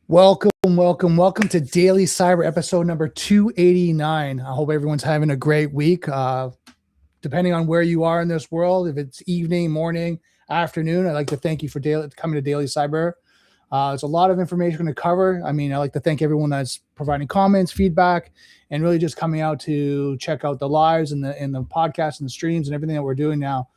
Welcome to Daily Cyber episode number 289. I hope everyone's having a great week. Depending on where you are in this world, if it's evening, morning, afternoon, I'd like to thank you for coming to Daily Cyber. There's a lot of information to cover. I like to thank everyone that's providing comments, feedback, and really just coming out to check out the lives and the podcasts and the streams and everything that we're doing now.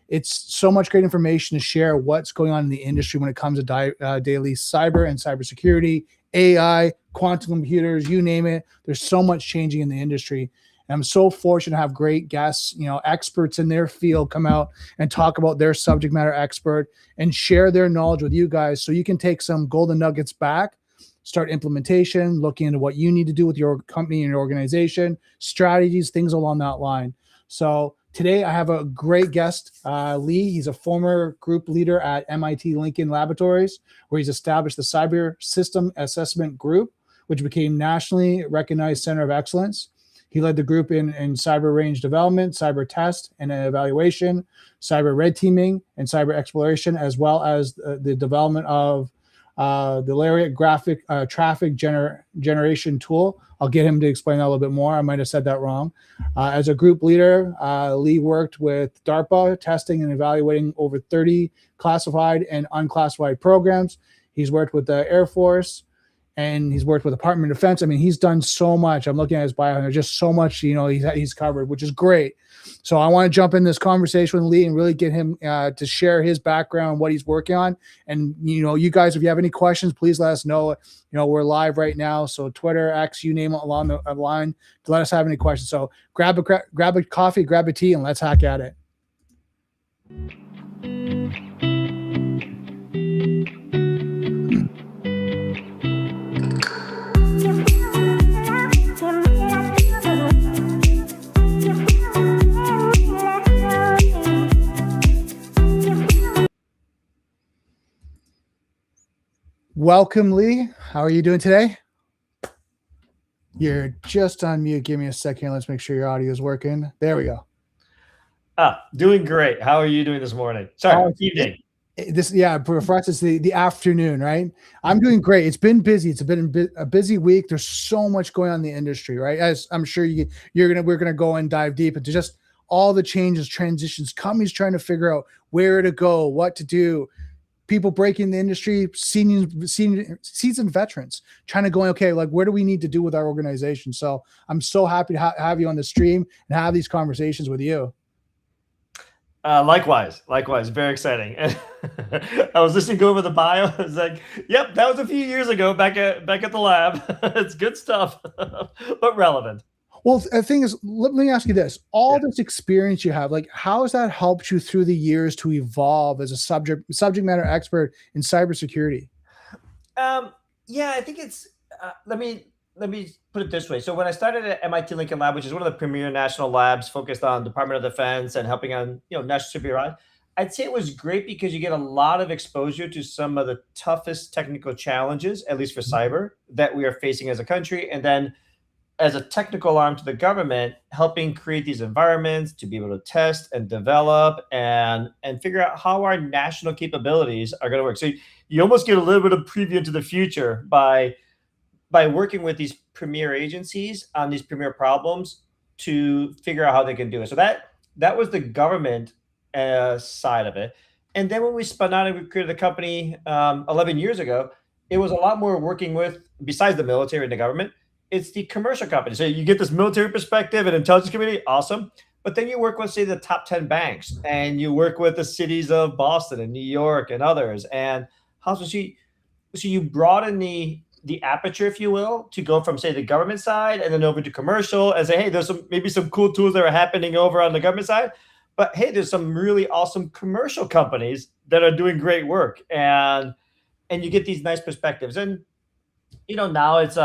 It's so much great information to share what's going on in the industry when it comes to daily cyber and cybersecurity, AI, quantum computers, you name it. There's so much changing in the industry. And I'm so fortunate to have great guests, experts in their field come out and talk about their subject matter expert and share their knowledge with you guys so you can take some golden nuggets back, start implementation, looking into what you need to do with your company and your organization, strategies, things along that line. So today I have a great guest, Lee. He's a former group leader at MIT Lincoln Laboratories, where he's established the Cyber System Assessment Group, which became nationally recognized center of excellence. He led the group in cyber range development, cyber test and evaluation, cyber red teaming, and cyber exploration, as well as the development of the Lariat graphic traffic generation tool. I'll get him to explain that a little bit more. I might have said that wrong. As a group leader, Lee worked with DARPA, testing and evaluating over 30 classified and unclassified programs. He's worked with the Air Force, and he's worked with the Department of Defense. He's done so much. I'm looking at his bio, and there's just so much, he's covered, which is great. So I want to jump in this conversation with Lee and really get him to share his background, what he's working on. And, you guys, if you have any questions, please let us know. We're live right now. So Twitter, X, you name it along the line to let us have any questions. So grab a coffee, grab a tea, and let's hack at it. Welcome, Lee. How are you doing today? You're just on mute. Give me a second. Let's make sure your audio is working. There we go. Doing great. How are you doing this morning? Sorry, evening. For us, it's the afternoon, right? I'm doing great. It's been busy. It's been a busy week. There's so much going on in the industry, right? As I'm sure we're gonna go and dive deep into just all the changes, transitions, companies trying to figure out where to go, what to do. People breaking the industry, seasoned veterans trying to go, okay, like where do we need to do with our organization? So I'm so happy to have you on the stream and have these conversations with you. Likewise, very exciting. And I was listening over the bio. I was like, yep, that was a few years ago back at the lab. It's good stuff, but relevant. Well, the thing is, let me ask you this. This experience you have, like, how has that helped you through the years to evolve as a subject matter expert in cybersecurity? I think it's, let me put it this way. So when I started at MIT Lincoln Lab, which is one of the premier national labs focused on Department of Defense and helping on, national security, I'd say it was great because you get a lot of exposure to some of the toughest technical challenges, at least for cyber, that we are facing as a country. And then as a technical arm to the government, helping create these environments to be able to test and develop and figure out how our national capabilities are going to work. So you almost get a little bit of preview into the future by working with these premier agencies on these premier problems to figure out how they can do it. So that was the government side of it. And then when we spun out and we created the company 11 years ago, it was a lot more working with, besides the military and the government, it's the commercial company. So you get this military perspective and intelligence community, awesome. But then you work with, say, the top 10 banks, and you work with the cities of Boston and New York and others. And so you broaden the aperture, if you will, to go from, say, the government side and then over to commercial and say, hey, there's maybe some cool tools that are happening over on the government side. But hey, there's some really awesome commercial companies that are doing great work. And you get these nice perspectives. And, now it's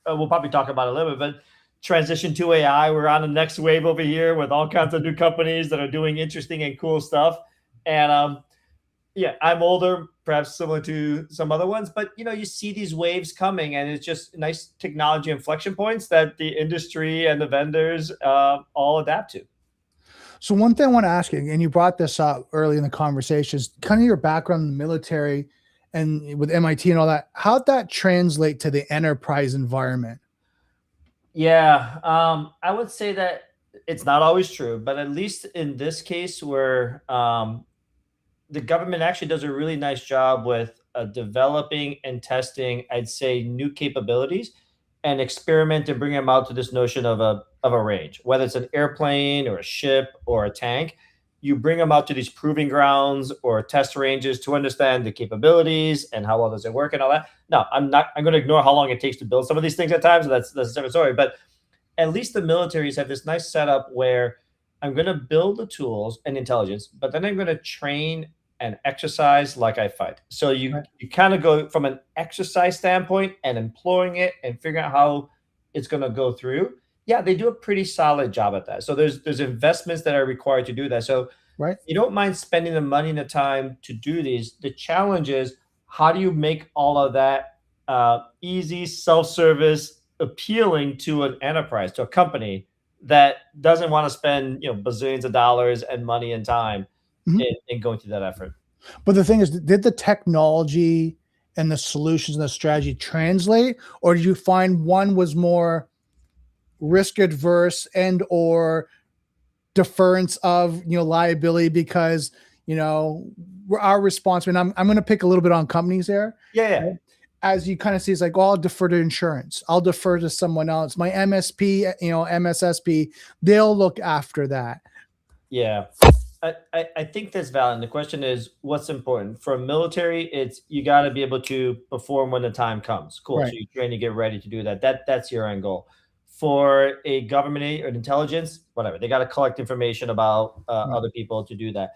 we'll probably talk about it a little bit, but transition to AI. We're on the next wave over here with all kinds of new companies that are doing interesting and cool stuff. And I'm older, perhaps similar to some other ones, but you see these waves coming, and it's just nice technology inflection points that the industry and the vendors all adapt to. So one thing I want to ask you, and you brought this up early in the conversation, is kind of your background in the military and with MIT and all that, how'd that translate to the enterprise environment? Yeah, I would say that it's not always true, but at least in this case, where the government actually does a really nice job with developing and testing, I'd say, new capabilities and experiment and bring them out to this notion of a range, whether it's an airplane or a ship or a tank. You bring them out to these proving grounds or test ranges to understand the capabilities and how well does it work and all that. No, I'm not. I'm going to ignore how long it takes to build some of these things at times. That's a different story. But at least the militaries have this nice setup where I'm going to build the tools and intelligence, but then I'm going to train and exercise like I fight. So Right. you kind of go from an exercise standpoint and employing it and figuring out how it's going to go through. Yeah, they do a pretty solid job at that. So there's investments that are required to do that. So Right. you don't mind spending the money and the time to do these. The challenge is how do you make all of that easy, self-service, appealing to an enterprise, to a company that doesn't want to spend bazillions of dollars and money and time Mhm. in going through that effort. But the thing is, did the technology and the solutions and the strategy translate, or did you find one was more risk adverse and or deference of liability because our response, and I'm going to pick a little bit on companies there, Yeah, yeah, right? As you kind of see, it's like, oh, I'll defer to insurance, I'll defer to someone else, my MSP, MSSP, they'll look after that. yeah. I think that's valid. And the question is, what's important for a military? It's you got to be able to perform when the time comes. Cool. So Right. you train to get ready to do that. That's your end goal. For a government or an intelligence, whatever, they got to collect information about Right. other people to do that.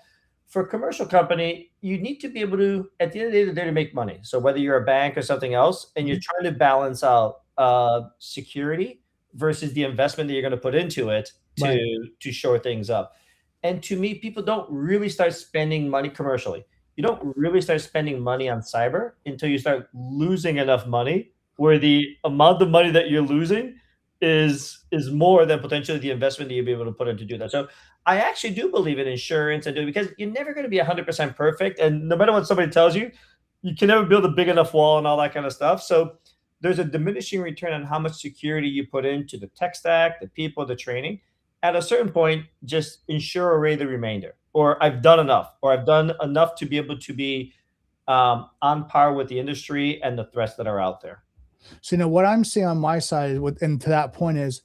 For a commercial company, you need to be able to, at the end of the day, they're there to make money. So whether you're a bank or something else, and you're Mhm. trying to balance out security versus the investment that you're going to put into it Right. to shore things up. And to me, people don't really start spending money commercially. You don't really start spending money on cyber until you start losing enough money where the amount of money that you're losing is more than potentially the investment that you'll be able to put in to do that. So I actually do believe in insurance and do because you're never going to be 100% perfect. And no matter what somebody tells you, you can never build a big enough wall and all that kind of stuff. So there's a diminishing return on how much security you put into the tech stack, the people, the training. At a certain point, just ensure array the remainder, or I've done enough, or I've done enough to be able to be on par with the industry and the threats that are out there. So what I'm seeing on my side with, and to that point, is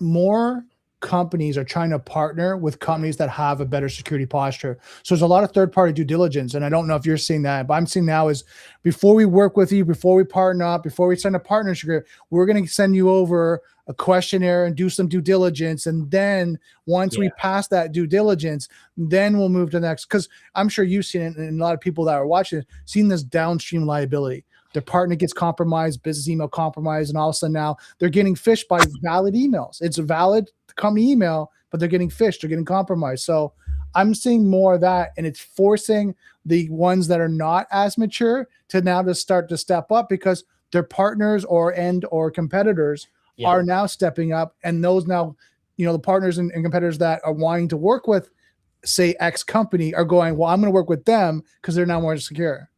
more companies are trying to partner with companies that have a better security posture. So there's a lot of third party due diligence. And I don't know if you're seeing that, but I'm seeing now is before we work with you, before we partner up, before we sign a partnership agreement, we're going to send you over a questionnaire and do some due diligence. And then once we Yeah, pass that due diligence, then we'll move to the next. Because I'm sure you've seen it, and a lot of people that are watching it, seen this downstream liability. Their partner gets compromised, business email compromised, and all of a sudden now they're getting phished by valid emails. It's a valid company email, but they're getting phished, they're getting compromised. So I'm seeing more of that, and it's forcing the ones that are not as mature to now to start to step up because their partners or competitors yeah. are now stepping up, and those now, the partners and competitors that are wanting to work with, say X company, are going, well, I'm going to work with them because they're now more secure.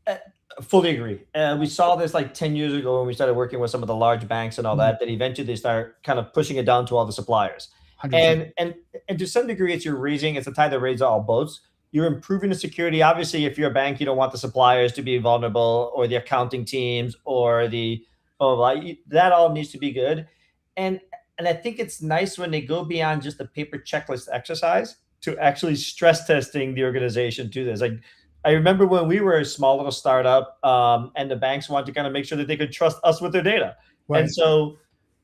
Uh, Fully agree. We saw this like 10 years ago when we started working with some of the large banks and all Mhm. that, that eventually they start kind of pushing it down to all the suppliers. 100%. And to some degree, it's a tide that raises all boats. You're improving the security. Obviously, if you're a bank, you don't want the suppliers to be vulnerable or the accounting teams or that all needs to be good. And and I think it's nice when they go beyond just the paper checklist exercise to actually stress testing the organization to this. Like I remember when we were a small little startup, and the banks wanted to kind of make sure that they could trust us with their data. And Right. so,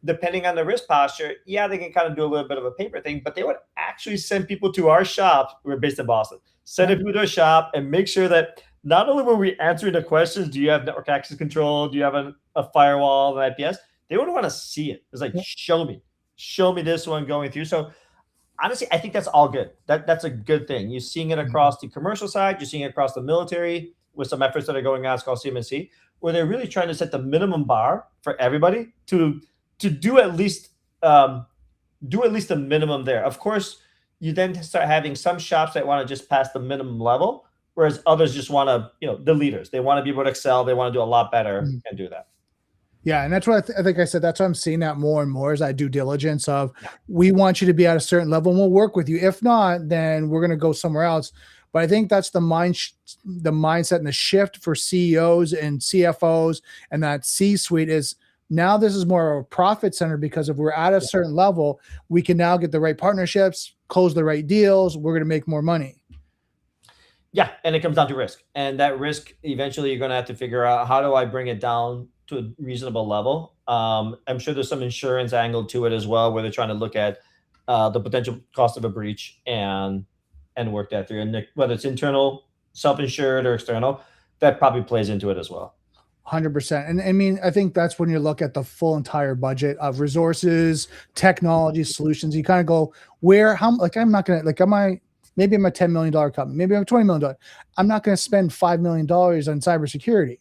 depending on the risk posture, yeah, they can kind of do a little bit of a paper thing, but they would actually send people to our shop. We're based in Boston. Send Yeah. people to our shop and make sure that not only were we answering the questions, do you have network access control? Do you have a firewall, an IPS? They would want to see it. It's like, Yeah. show me this one going through. So honestly, I think that's all good. That's a good thing. You're seeing it Mhm. across the commercial side. You're seeing it across the military with some efforts that are going on. It's called CMNC, where they're really trying to set the minimum bar for everybody to um, do at least a minimum there. Of course, you then start having some shops that want to just pass the minimum level, whereas others just want to, the leaders, they want to be able to excel, they want to do a lot better and do that. Yeah, and that's what I think I said. That's what I'm seeing that more and more is that due diligence of Yeah. we want you to be at a certain level and we'll work with you. If not, then we're going to go somewhere else. But I think that's the mindset and the shift for CEOs and CFOs and that C-suite is now this is more of a profit center because if we're at a certain level, we can now get the right partnerships, close the right deals. We're going to make more money. Yeah, and it comes down to risk. And that risk, eventually you're going to have to figure out, how do I bring it down to a reasonable level? I'm sure there's some insurance angle to it as well, where they're trying to look at the potential cost of a breach and work that through. And whether it's internal, self-insured, or external, that probably plays into it as well. 100%. And I mean, I think that's when you look at the full entire budget of resources, technology, solutions. You kind of go, I'm not going to, maybe I'm a $10 million company, maybe I'm $20 million. I'm not going to spend $5 million on cybersecurity,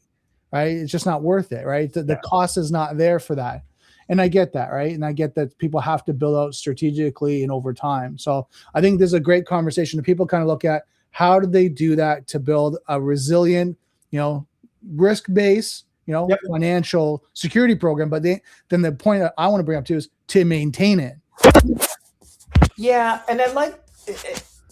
right? It's just not worth it, right? The cost is not there for that. And I get that, right? And I get that people have to build out strategically and over time. So I think this is a great conversation that people kind of look at, how do they do that to build a resilient, risk base, financial security program. But then the point that I want to bring up too is to maintain it. Yeah. And then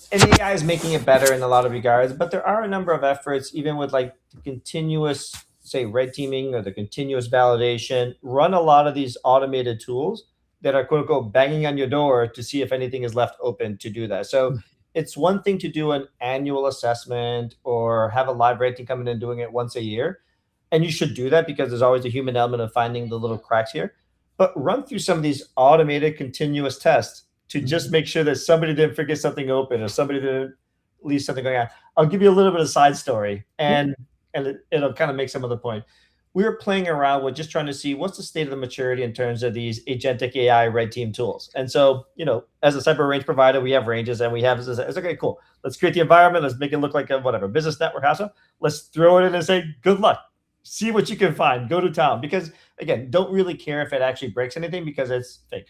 and AI is making it better in a lot of regards, but there are a number of efforts, even with the continuous, say, red teaming or the continuous validation, run a lot of these automated tools that are quote unquote banging on your door to see if anything is left open to do that. So it's one thing to do an annual assessment or have a live red team come in and doing it once a year. And you should do that because there's always a human element of finding the little cracks here. But run through some of these automated continuous tests to just make sure that somebody didn't forget something open or somebody didn't leave something going on. I'll give you a little bit of side story and it'll kind of make some of the point. We were playing around with just trying to see what's the state of the maturity in terms of these agentic AI red team tools. And so, as a cyber range provider, we have ranges and we have, it's okay, cool. Let's create the environment. Let's make it look like a whatever business network hassle. Let's throw it in and say, good luck. See what you can find. Go to town. Because again, don't really care if it actually breaks anything because it's fake.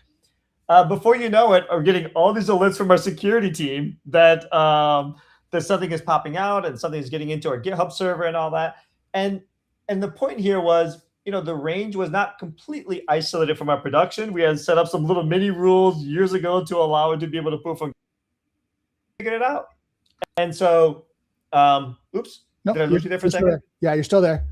Before you know it, I'm getting all these alerts from our security team that that something is popping out and something is getting into our GitHub server and all that. And the point here was, the range was not completely isolated from our production. We had set up some little mini rules years ago to allow it to be able to poof and figure it out. And so, oops, nope, did I lose you there for a second? Yeah, you're still there.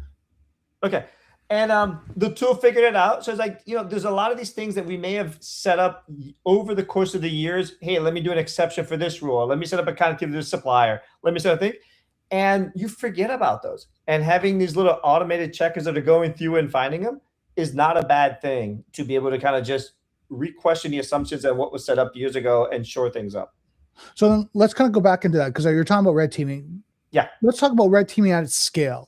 Okay. And the tool figured it out. So it's there's a lot of these things that we may have set up over the course of the years. Hey, let me do an exception for this rule. Let me set up a connectivity to this supplier. Let me set up a thing. And you forget about those. And having these little automated checkers that are going through and finding them is not a bad thing to be able to kind of just re-question the assumptions and what was set up years ago and shore things up. So then let's kind of go back into that because you're talking about red teaming. Yeah. Let's talk about red teaming at scale.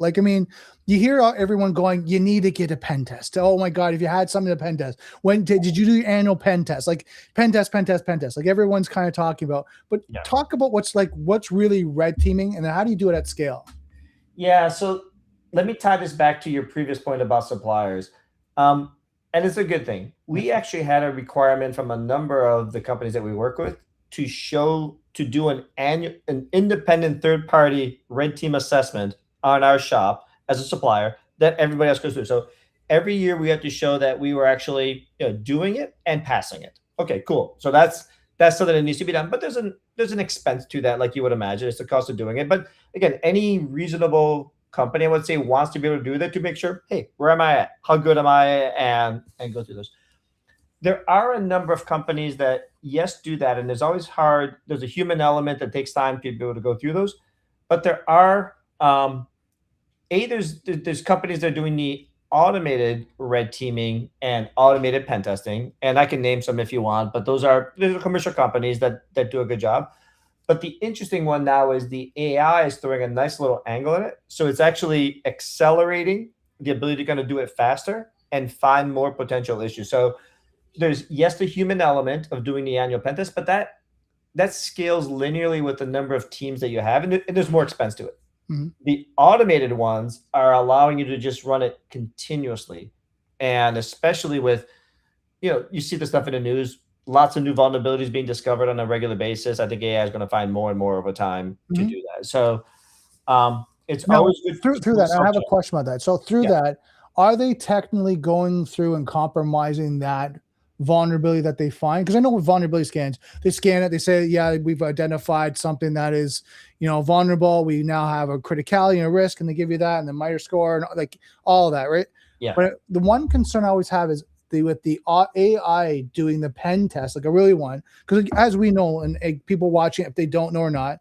You hear everyone going, you need to get a pen test. Oh my God, if you had something to pen test, when did you do your annual pen test? Pen test. Everyone's kind of talking about, but talk about what's really red teaming and then how do you do it at scale? Yeah. So let me tie this back to your previous point about suppliers. And it's a good thing. We actually had a requirement from a number of the companies that we work with to do an independent third-party red team assessment on our shop as a supplier that everybody else goes through. So every year we have to show that we were actually doing it and passing it. Okay, cool. So that's something that needs to be done. But there's an expense to that, like you would imagine. It's the cost of doing it. But again, any reasonable company, I would say, wants to be able to do that to make sure, hey, where am I at? How good am I? And go through those. There are a number of companies that, yes, do that. And there's a human element that takes time to be able to go through those. But there are, there's companies that are doing the automated red teaming and automated pen testing. And I can name some if you want, but those are commercial companies that do a good job. But the interesting one now is the AI is throwing a nice little angle in it. So it's actually accelerating the ability to kind of do it faster and find more potential issues. So there's, yes, the human element of doing the annual pen test, but that scales linearly with the number of teams that you have, and there's more expense to it. Mm-hmm. The automated ones are allowing you to just run it continuously. And especially with, you see the stuff in the news, lots of new vulnerabilities being discovered on a regular basis. I think AI is going to find more and more over time to do that. So It's Now, always good through to that, I have a self-check. question about that. So through Yeah. that, are they technically going through and compromising that vulnerability that they find? Because I know with vulnerability scans, they scan it, they say, yeah, we've identified something that is, vulnerable. We now have a criticality and a risk, and they give you that, and the MITRE score, and like all of that, right? Yeah. But the one concern I always have is with the AI doing the pen test, like a really one, because as we know, and people watching, if they don't know or not,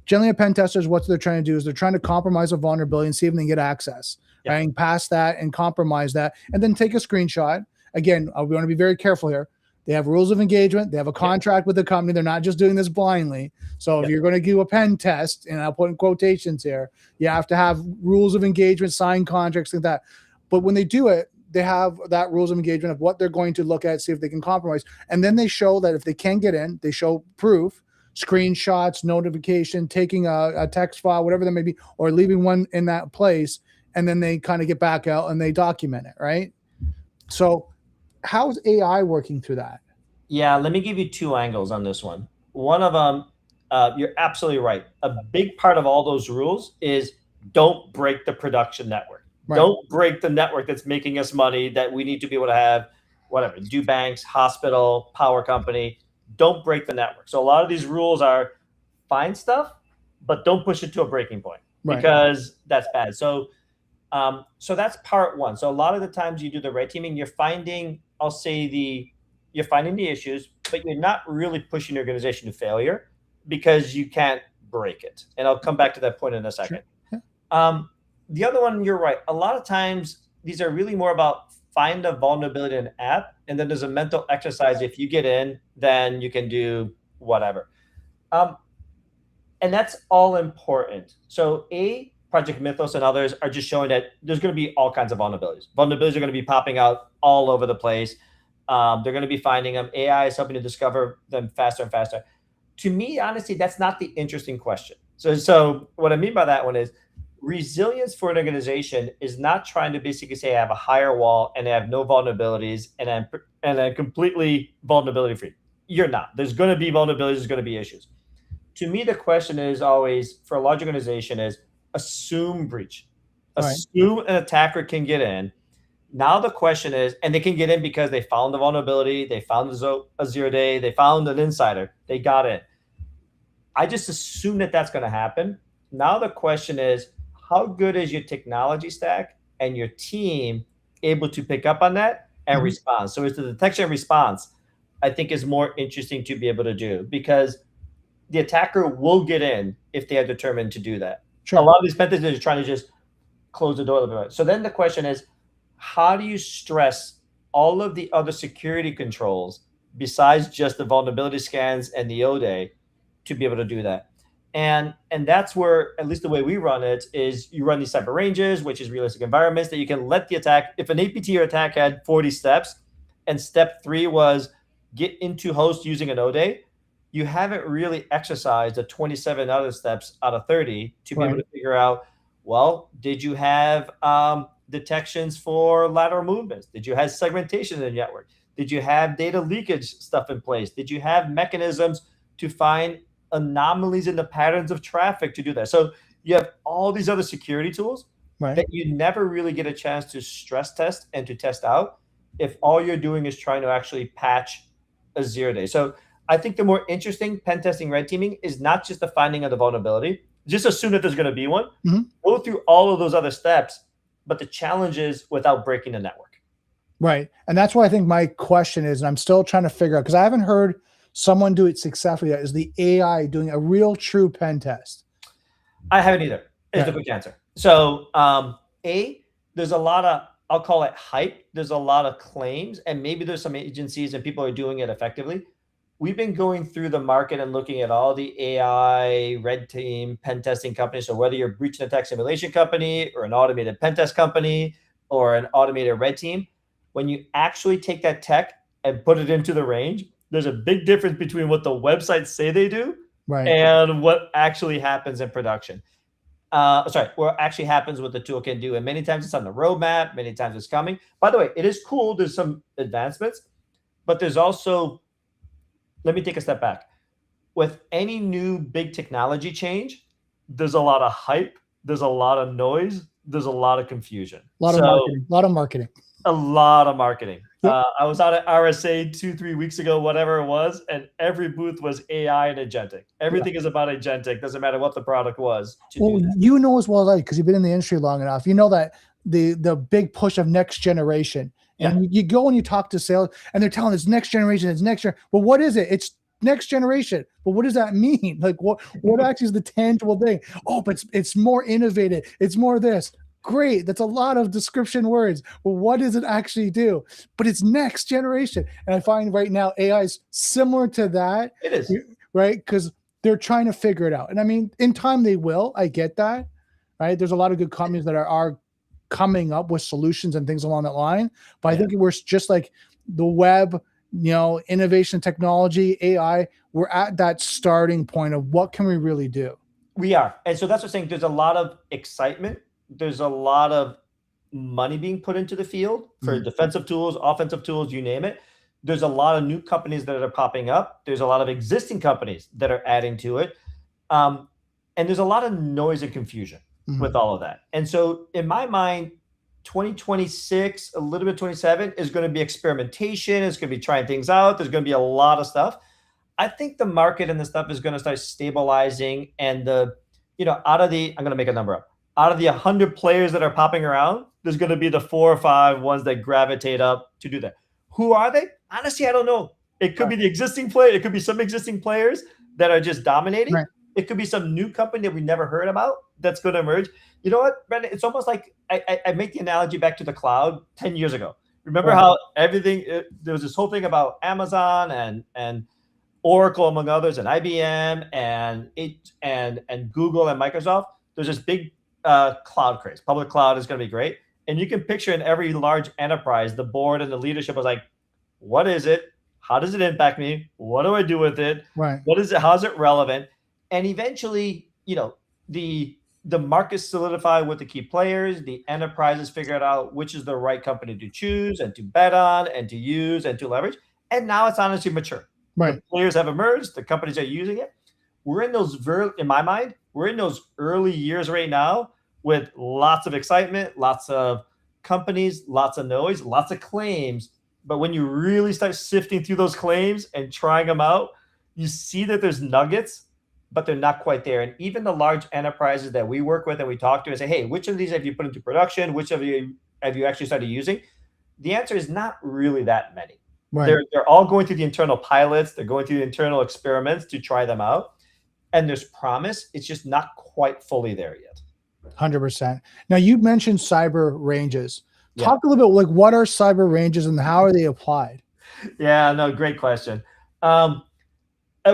generally a pen tester is what they're trying to do is they're trying to compromise a vulnerability and see if they can get access, Yeah. right? And pass that and compromise that, and then take a screenshot. Again, we want to be very careful here. They have rules of engagement. They have a contract with the company. They're not just doing this blindly. So if you're going to do a pen test, and I'll put in quotations here, you have to have rules of engagement, sign contracts, like that. But when they do it, they have that rules of engagement of what they're going to look at, see if they can compromise. And then they show that if they can get in, they show proof, screenshots, notification, taking a text file, whatever that may be, or leaving one in that place. And then they kind of get back out and they document it, right? So how is AI working through that? Yeah, let me give you two angles on this one. One of them, you're absolutely right. A big part of all those rules is don't break the production network. Right. Don't break the network that's making us money that we need to be able to have, whatever, do banks, hospital, power company. Don't break the network. So a lot of these rules are find stuff, but don't push it to a breaking point because that's bad. So that's part one. So a lot of the times you do the red teaming, you're finding, you're finding the issues, but you're not really pushing your organization to failure because you can't break it. And I'll come back to that point in a second. Sure. Yeah. The other one, you're right. A lot of times these are really more about find a vulnerability in an app, and then there's a mental exercise. If you get in, then you can do whatever. And that's all important. So Project Mythos and others are just showing that there's going to be all kinds of vulnerabilities. Vulnerabilities are going to be popping out all over the place. They're going to be finding them. AI is helping to discover them faster and faster. To me, honestly, that's not the interesting question. So what I mean by that one is resilience for an organization is not trying to basically say I have a higher wall and I have no vulnerabilities and I'm completely vulnerability free. You're not. There's going to be vulnerabilities. There's going to be issues. To me, the question is always for a large organization is assume breach. Assume an attacker can get in. Now the question is, and they can get in because they found the vulnerability, they found a 0 day, they found an insider, they got in. I just assume that that's going to happen. Now the question is, how good is your technology stack and your team able to pick up on that and respond? So it's the detection and response, I think, is more interesting to be able to do because the attacker will get in if they are determined to do that. Sure. A lot of these pen testers are trying to just close the door a little bit. So then the question is, how do you stress all of the other security controls besides just the vulnerability scans and the O-Day to be able to do that? And that's where, at least the way we run it, is you run these cyber ranges, which is realistic environments that you can let the attack, if an APT or attack had 40 steps, and step 3 was get into host using an O-Day, you haven't really exercised the 27 other steps out of 30 to be able to figure out, well, did you have detections for lateral movements? Did you have segmentation in the network? Did you have data leakage stuff in place? Did you have mechanisms to find anomalies in the patterns of traffic to do that? So you have all these other security tools that you never really get a chance to stress test and to test out if all you're doing is trying to actually patch a 0 day. So I think the more interesting pen testing red teaming is not just the finding of the vulnerability. Just assume that there's going to be one. Go through all of those other steps, but the challenge is without breaking the network. Right. And that's why I think my question is, and I'm still trying to figure out, because I haven't heard someone do it successfully yet, is the AI doing a real true pen test? I haven't either, is the quick answer. So there's a lot of, I'll call it hype. There's a lot of claims, and maybe there's some agencies and people are doing it effectively. We've been going through the market and looking at all the AI red team pen testing companies. So whether you're a breach and attack simulation company or an automated pen test company or an automated red team, when you actually take that tech and put it into the range, there's a big difference between what the websites say they do and what actually happens in production. What actually happens, what the tool can do. And many times it's on the roadmap, many times it's coming. By the way, it is cool. There's some advancements, but there's also, let me take a step back. With any new big technology change, there's a lot of hype there's a lot of noise, there's a lot of confusion. A lot of marketing. A lot of marketing. A lot of marketing. Yep. I was out at RSA 2-3 weeks ago, whatever it was, and every booth was AI and agentic. Everything is about agentic. Doesn't matter what the product was. Well, you know as well as I, because you've been in the industry long enough. You know that the big push of next generation. And you go and you talk to sales, and they're telling us next generation, it's next year. Well, what is it? It's next generation. But what does that mean? Like, what actually is the tangible thing? Oh, but it's more innovative. It's more this. Great. That's a lot of description words. Well, what does it actually do? But it's next generation. And I find right now AI is similar to that. It is. Right? Because they're trying to figure it out. And I mean, in time they will. I get that. Right? There's a lot of good companies that are coming up with solutions and things along that line. But I think we're just like the web, innovation, technology, AI, we're at that starting point of what can we really do? We are. And so that's what I'm saying. There's a lot of excitement. There's a lot of money being put into the field for defensive tools, offensive tools, you name it. There's a lot of new companies that are popping up. There's a lot of existing companies that are adding to it. And there's a lot of noise and confusion with all of that. And so in my mind, 2026, a little bit 27 is going to be experimentation. It's going to be trying things out. There's going to be a lot of stuff. I think the market and the stuff is going to start stabilizing. And I'm going to make a number up. Out of the 100 players that are popping around, there's going to be the 4 or 5 ones that gravitate up to do that. Who are they? Honestly, I don't know. It could be the existing player. It could be some existing players that are just dominating. Right. It could be some new company that we never heard about that's going to emerge. You know what, Brendan? It's almost like I make the analogy back to the cloud 10 years ago. Remember how everything, there was this whole thing about Amazon and Oracle, among others, and IBM and Google and Microsoft. There's this big cloud craze. Public cloud is going to be great. And you can picture in every large enterprise, the board and the leadership was like, what is it? How does it impact me? What do I do with it? Right. What is it? How is it relevant? And eventually, the markets solidify with the key players, the enterprises figured out which is the right company to choose and to bet on and to use and to leverage. And now it's honestly mature. Right. The players have emerged. The companies are using it. We're in those, in my mind, we're in those early years right now with lots of excitement, lots of companies, lots of noise, lots of claims. But when you really start sifting through those claims and trying them out, you see that there's nuggets, but they're not quite there. And even the large enterprises that we work with and we talk to and say, hey, which of these have you put into production? Which of you have you actually started using? The answer is not really that many. Right. They're all going through the internal pilots. They're going through the internal experiments to try them out. And there's promise. It's just not quite fully there yet. 100%. Now, you mentioned cyber ranges. Talk a little bit, like, what are cyber ranges and how are they applied? Yeah, no, great question. A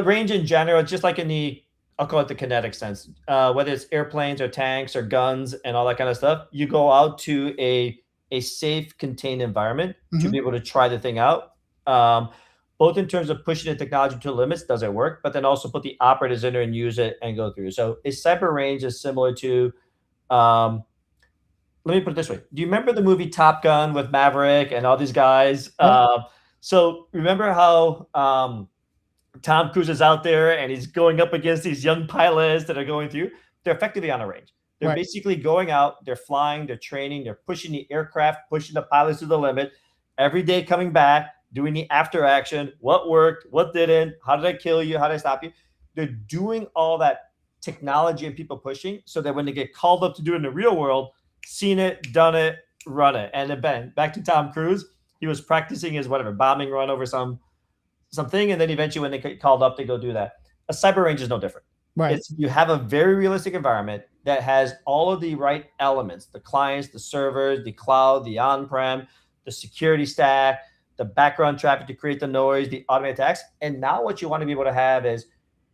range in general, just like I'll call it the kinetic sense, whether it's airplanes or tanks or guns and all that kind of stuff, you go out to a safe, contained environment to be able to try the thing out. Both in terms of pushing the technology to limits, does it work? But then also put the operators in there and use it and go through. So a cyber range is similar to, let me put it this way. Do you remember the movie Top Gun with Maverick and all these guys? So remember how Tom Cruise is out there and he's going up against these young pilots that are going through? They're effectively on a range. They're basically going out, they're flying, they're training, they're pushing the aircraft, pushing the pilots to the limit, every day coming back, doing the after action, what worked, what didn't, how did I kill you, how did I stop you? They're doing all that technology and people pushing so that when they get called up to do it in the real world, seen it, done it, run it. And then back to Tom Cruise, he was practicing his bombing run over something, and then eventually when they get called up, they go do that. A cyber range is no different. Right. You have a very realistic environment that has all of the right elements, the clients, the servers, the cloud, the on-prem, the security stack, the background traffic to create the noise, the automated attacks. And now what you want to be able to have is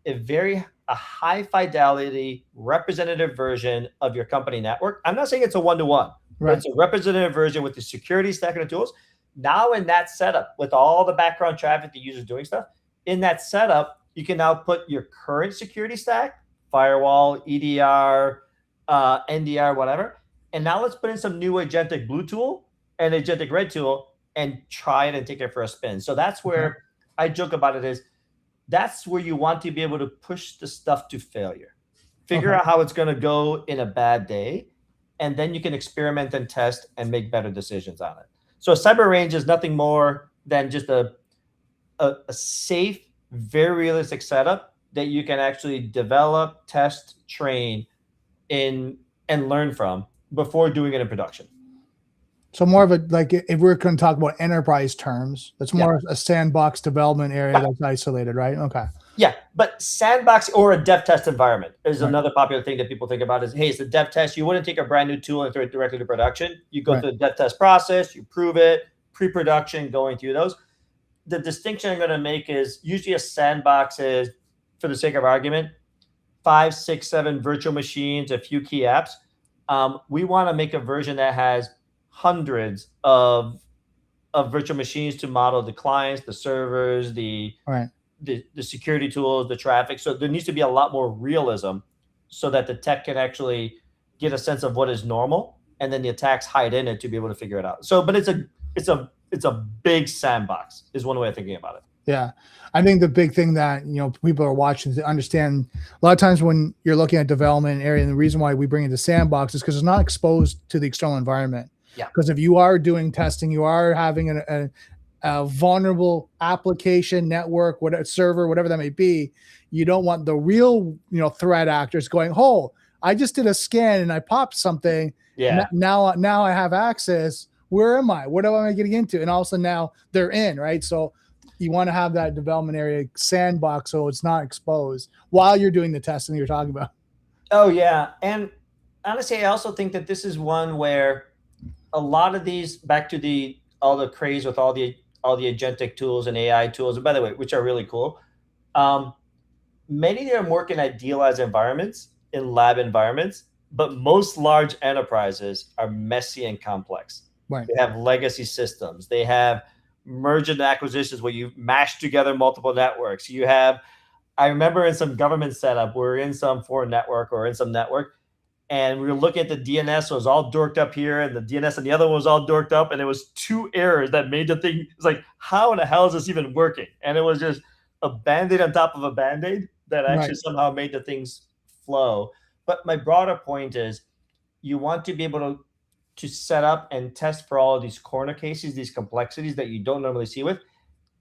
a high fidelity representative version of your company network. I'm not saying it's a one-to-one, but it's a representative version with the security stack and the tools. Now in that setup, with all the background traffic, the users doing stuff, in that setup, you can now put your current security stack, firewall, EDR, NDR, whatever. And now let's put in some new agentic blue tool and agentic red tool and try it and take it for a spin. So that's where I joke about it is, that's where you want to be able to push the stuff to failure. figure Okay. out how it's going to go in a bad day, and then you can experiment and test and make better decisions on it. So a cyber range is nothing more than just a safe, very realistic setup that you can actually develop, test, train in, and learn from before doing it in production. So more of a, like, if we're going to talk about enterprise terms, that's Yeah. more of a sandbox development area Yeah. that's isolated, right? Okay. Yeah, but sandbox or a dev test environment is Right. another popular thing that people think about is, hey, it's a dev test. You wouldn't take a brand new tool and throw it directly to production. You go Right. through the dev test process, you prove it, pre-production, going through those. The distinction I'm going to make is usually a sandbox is, for the sake of argument, 5, 6, 7 virtual machines, a few key apps. We want to make a version that has hundreds of virtual machines to model the clients, the servers, Right. the security tools, the traffic. So there needs to be a lot more realism so that the tech can actually get a sense of what is normal, and then the attacks hide in it to be able to figure it out. So, but it's a big sandbox is one way of thinking about it. Yeah. I think the big thing that, people are watching to understand, a lot of times when you're looking at development area, and the reason why we bring it to sandbox is because it's not exposed to the external environment. Yeah. Because if you are doing testing, you are having a vulnerable application, network, whatever, server, whatever that may be, you don't want the real, threat actors going, oh, I just did a scan and I popped something. Yeah. Now I have access. Where am I? What am I getting into? And all of a sudden now they're in, right? So you want to have that development area sandbox so it's not exposed while you're doing the testing you're talking about. Oh yeah. And honestly, I also think that this is one where a lot of these, back to all the craze with all the agentic tools and AI tools, and by the way, which are really cool. Many of them work in idealized environments, in lab environments, but most large enterprises are messy and complex. Right. They have legacy systems. They have merger and acquisitions where you mash together multiple networks. I remember in some government setup, we're in some foreign network or in some network, and we were looking at the DNS, so it was all dorked up here, and the DNS and the other one was all dorked up, and it was 2 errors that made the thing, it's like, how in the hell is this even working? And it was just a Band-Aid on top of a Band-Aid that actually somehow made the things flow. But my broader point is, you want to be able to set up and test for all of these corner cases, these complexities that you don't normally see with,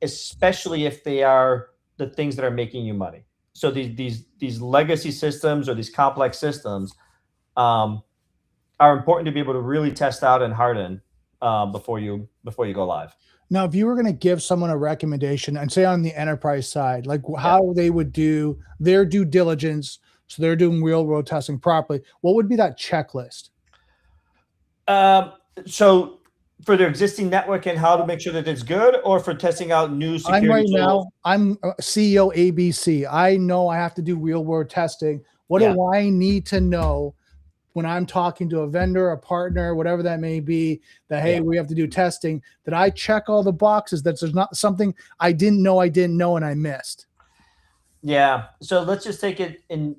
especially if they are the things that are making you money. So these legacy systems or these complex systems are important to be able to really test out and harden before you go live. Now, if you were going to give someone a recommendation, and say on the enterprise side, like how they would do their due diligence, so they're doing real world testing properly, what would be that checklist? So for their existing network and how to make sure that it's good, or for testing out new security tools? I'm CEO ABC. I know I have to do real world testing. What do I need to know when I'm talking to a vendor, a partner, whatever that may be, that, hey, we have to do testing, that I check all the boxes, that there's not something I didn't know and I missed? Yeah. So let's just take it in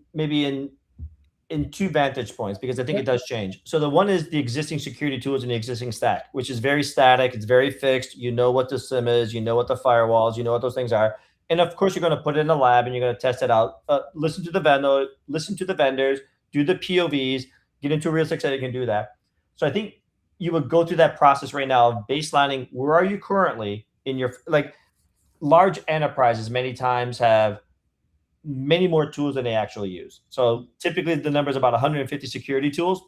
2 vantage points, because I think it does change. So the one is the existing security tools in the existing stack, which is very static. It's very fixed. You know what the SIM is, you know what the firewalls, you know what those things are. And of course, you're going to put it in the lab and you're going to test it out. Listen to the vendors, do the POVs, get into a realistic set, you can do that. So I think you would go through that process right now of baselining, where are you currently in your, like, large enterprises many times have many more tools than they actually use. So typically the number is about 150 security tools.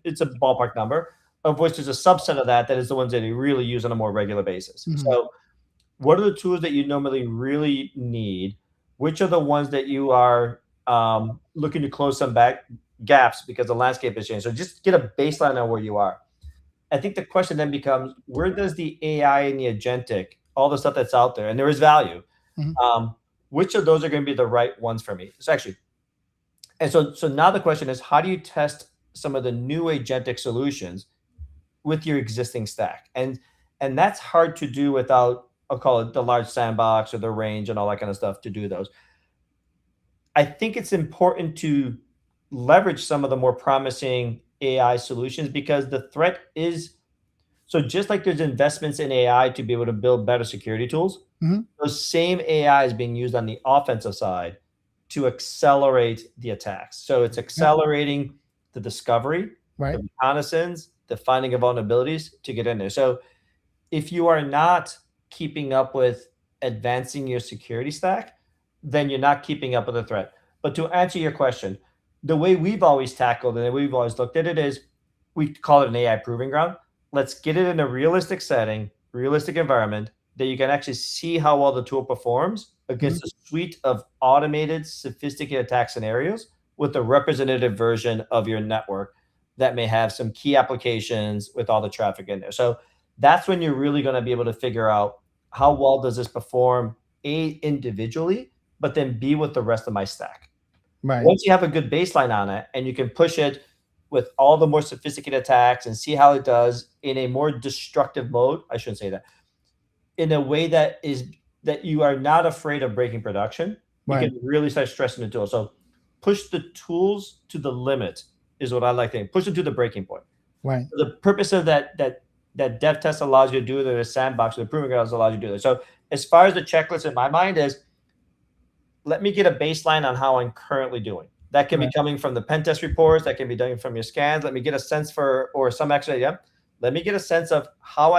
It's a ballpark number, of which there's a subset of that is the ones that you really use on a more regular basis. Mm-hmm. So what are the tools that you normally really need? Which are the ones that you are looking to close some gaps because the landscape has changed? So just get a baseline on where you are. I think the question then becomes, where does the AI and the agentic, all the stuff that's out there, and there is value, which of those are going to be the right ones for me? So now the question is, how do you test some of the new agentic solutions with your existing stack? And that's hard to do without, I'll call it the large sandbox or the range and all that kind of stuff to do those. I think it's important to leverage some of the more promising AI solutions, because the threat is, so just like there's investments in AI to be able to build better security tools, those same AI is being used on the offensive side to accelerate the attacks. So it's accelerating the discovery, Right. the reconnaissance, the finding of vulnerabilities to get in there. So if you are not keeping up with advancing your security stack, then you're not keeping up with the threat. But to answer your question, the way we've always tackled it and we've always looked at it is we call it an AI proving ground. Let's get it in a realistic setting, realistic environment that you can actually see how well the tool performs against a suite of automated, sophisticated attack scenarios with a representative version of your network that may have some key applications with all the traffic in there. So that's when you're really going to be able to figure out how well does this perform, A, individually, but then B, with the rest of my stack. Right. Once you have a good baseline on it and you can push it with all the more sophisticated attacks and see how it does in a more destructive mode, I shouldn't say that, in a way that you are not afraid of breaking production, you can really start stressing the tool. So push the tools to the limit is what I like to think. Push them to the breaking point. Right. The purpose of that dev test allows you to do it, or the sandbox, or the proving grounds allows you to do it. So as far as the checklist in my mind is, let me get a baseline on how I'm currently doing. That can be coming from the pen test reports. That can be done from your scans. Let me get a sense for, or some actually, let me get a sense of how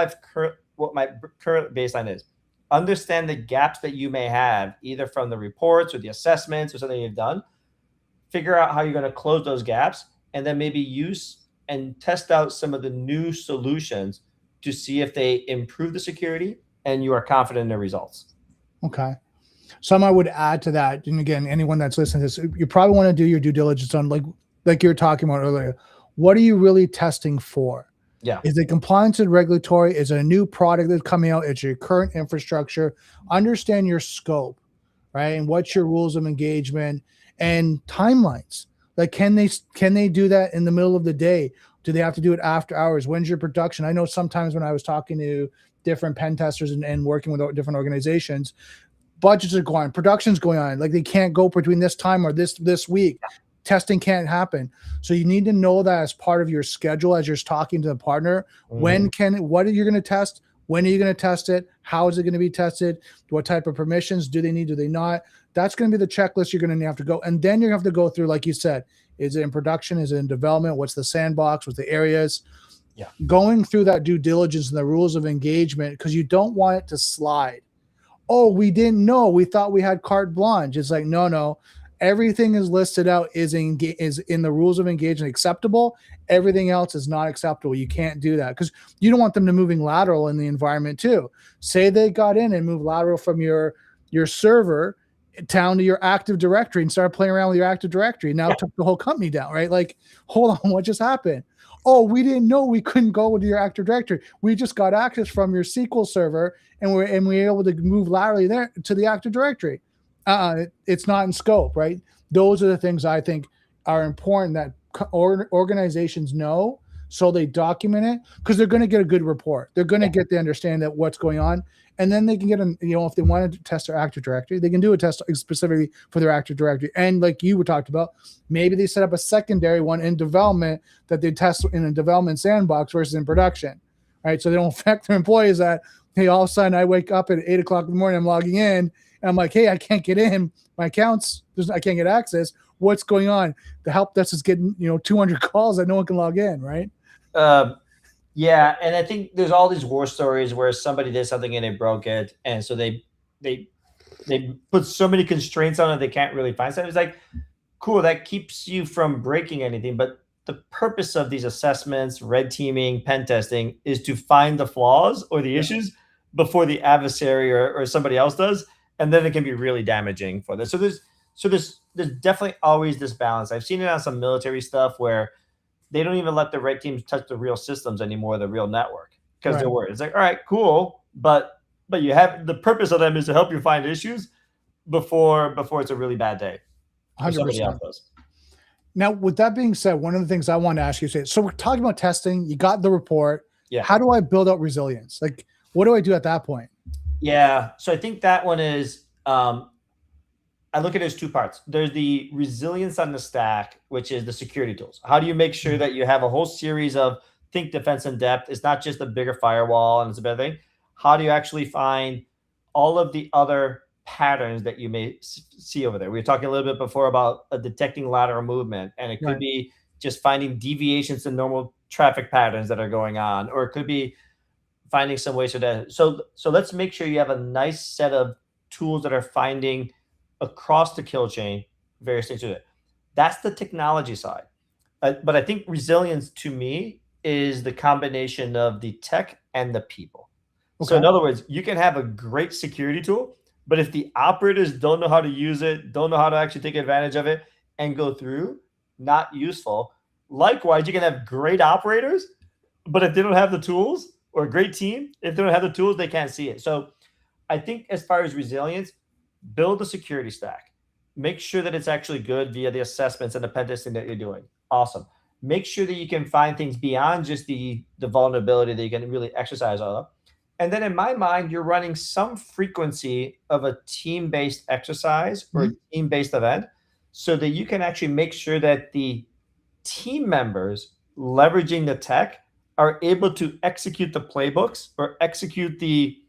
what my current baseline is. Understand the gaps that you may have, either from the reports or the assessments or something you've done. Figure out how you're going to close those gaps, and then maybe use and test out some of the new solutions to see if they improve the security and you are confident in the results. Okay. Some I would add to that, and again, anyone that's listening to this, you probably want to do your due diligence on, like you were talking about earlier. What are you really testing for? Yeah. Is it compliance and regulatory? Is it a new product that's coming out? It's your current infrastructure. Understand your scope, right? And what's your rules of engagement and timelines? Like, can they do that in the middle of the day? Do they have to do it after hours? When's your production? I know sometimes when I was talking to different pen testers and working with different organizations, budgets are going on, production's going on. Like, they can't go between this time or this week. Testing can't happen. So you need to know that as part of your schedule as you're talking to the partner. What are you going to test? When are you going to test it? How is it going to be tested? What type of permissions do they need? Do they not? That's going to be the checklist you're going to have to go. And then you're going to have to go through, like you said, is it in production? Is it in development? What's the sandbox? What's the areas? Yeah. Going through that due diligence and the rules of engagement, because you don't want it to slide. Oh, we didn't know. We thought we had carte blanche. It's like, no. Everything is listed out is in the rules of engagement acceptable. Everything else is not acceptable. You can't do that because you don't want them to moving lateral in the environment too. Say they got in and moved lateral from your server down to your Active Directory and started playing around with your Active Directory. Now took the whole company down, right? Like, hold on, what just happened? Oh, we didn't know we couldn't go to your Active Directory. We just got access from your SQL server and we were able to move laterally there to the Active Directory. It's not in scope, right? Those are the things I think are important that organizations know, so they document it, because they're going to get a good report. They're going to get the understanding that what's going on, and then they can get if they want to test their Active Directory, they can do a test specifically for their Active Directory. And like you were talked about, maybe they set up a secondary one in development that they test in a development sandbox versus in production, right? So they don't affect their employees that, hey, all of a sudden I wake up at 8 o'clock in the morning, I'm logging in, and I'm like, hey, I can't get in. My accounts, I can't get access. What's going on? The help desk is getting 200 calls that no one can log in, right? Yeah, and I think there's all these war stories where somebody did something and they broke it, and so they put so many constraints on it they can't really find something. It's like, cool, that keeps you from breaking anything, but the purpose of these assessments, red teaming, pen testing is to find the flaws or the issues before the adversary or somebody else does. And then it can be really damaging for this. So there's definitely always this balance. I've seen it on some military stuff where they don't even let the red teams touch the real systems anymore, the real network, because they're worried. It's like, all right, cool, but you have the purpose of them is to help you find issues before it's a really bad day. 100%. Now, with that being said, one of the things I want to ask you is, so we're talking about testing. You got the report. Yeah. How do I build out resilience? Like, what do I do at that point? Yeah. So I think that one is, I look at it as two parts. There's the resilience on the stack, which is the security tools. How do you make sure that you have a whole series of think defense in depth? It's not just a bigger firewall and it's a better thing. How do you actually find all of the other patterns that you may see over there. We were talking a little bit before about detecting lateral movement, and it could Right. be just finding deviations to normal traffic patterns that are going on, or it could be finding some ways to that. So let's make sure you have a nice set of tools that are finding across the kill chain various things to it. That's the technology side. But I think resilience to me is the combination of the tech and the people. So Okay. in other words, you can have a great security tool, but if the operators don't know how to use it, don't know how to actually take advantage of it and go through, not useful. Likewise, you can have great operators, but if they don't have the tools, or a great team, if they don't have the tools, they can't see it. So I think as far as resilience, build a security stack. Make sure that it's actually good via the assessments and the pen testing that you're doing. Awesome. Make sure that you can find things beyond just the vulnerability that you can really exercise on. And then in my mind, you're running some frequency of a team-based exercise or a Mhm. team-based event so that you can actually make sure that the team members leveraging the tech are able to execute the playbooks or execute the